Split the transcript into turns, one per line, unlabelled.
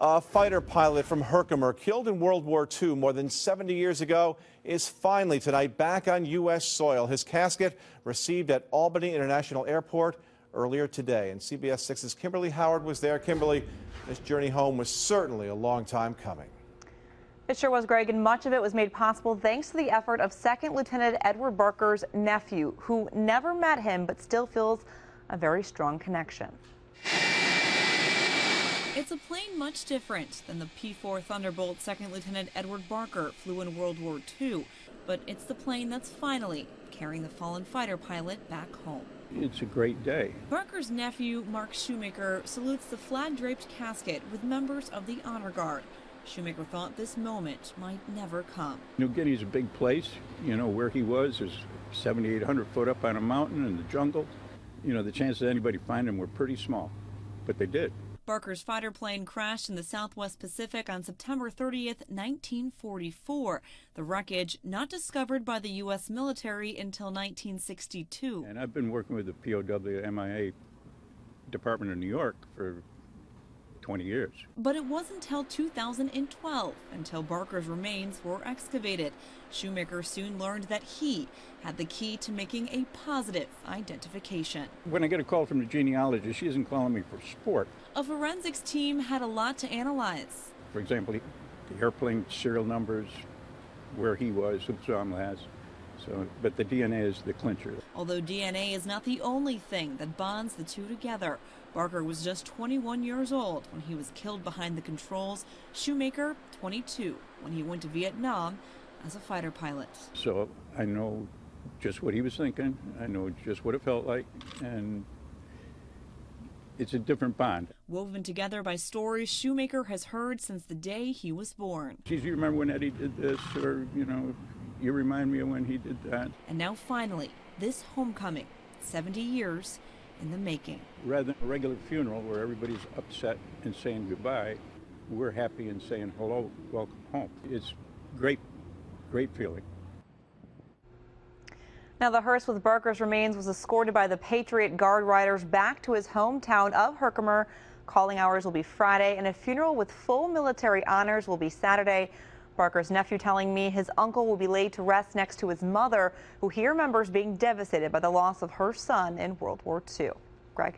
A fighter pilot from Herkimer, killed in World War II more than 70 years ago, is finally tonight back on U.S. soil. His casket received at Albany International Airport earlier today. And CBS 6's Kimberly Howard was there. Kimberly, this journey home was certainly a long time coming.
It sure was, Greg, and much of it was made possible thanks to the effort of Second Lieutenant Edward Barker's nephew, who never met him but still feels a very strong connection.
It's a plane much different than the P-4 Thunderbolt Second Lieutenant Edward Barker flew in World War II, but it's the plane that's finally carrying the fallen fighter pilot back home.
It's a great day.
Barker's nephew, Mark Shoemaker, salutes the flag-draped casket with members of the Honor Guard. Shoemaker thought this moment might never come.
New Guinea's a big place. You know, where he was is 7,800 foot up on a mountain in the jungle. You know, the chances of anybody finding him were pretty small, but they did.
Barker's fighter plane crashed in the Southwest Pacific on September 30th, 1944. The wreckage not discovered by the U.S. military until 1962.
And I've been working with the WWII Department of New York for 20 years.
But it wasn't until 2012 until Barker's remains were excavated. Shoemaker soon learned that he had the key to making a positive identification.
When I get a call from the genealogist, she isn't calling me for sport.
A forensics team had a lot to analyze.
For example, the airplane serial numbers, where he was, who saw him last. But the DNA is the clincher.
Although DNA is not the only thing that bonds the two together. Barker was just 21 years old when he was killed behind the controls. Shoemaker, 22, when he went to Vietnam as a fighter pilot.
So I know just what he was thinking. I know just what it felt like. And it's a different bond.
Woven together by stories Shoemaker has heard since the day he was born.
Geez, you remember when Eddie did this? Or, you know, you remind me of when he did that.
And now finally, this homecoming, 70 years in the making.
Rather than a regular funeral where everybody's upset and saying goodbye, we're happy and saying hello, welcome home. It's great, great feeling.
Now, the hearse with Barker's remains was escorted by the Patriot Guard riders back to his hometown of Herkimer. Calling hours will be Friday, and a funeral with full military honors will be Saturday. Barker's nephew telling me his uncle will be laid to rest next to his mother, who he remembers being devastated by the loss of her son in World War II. Greg?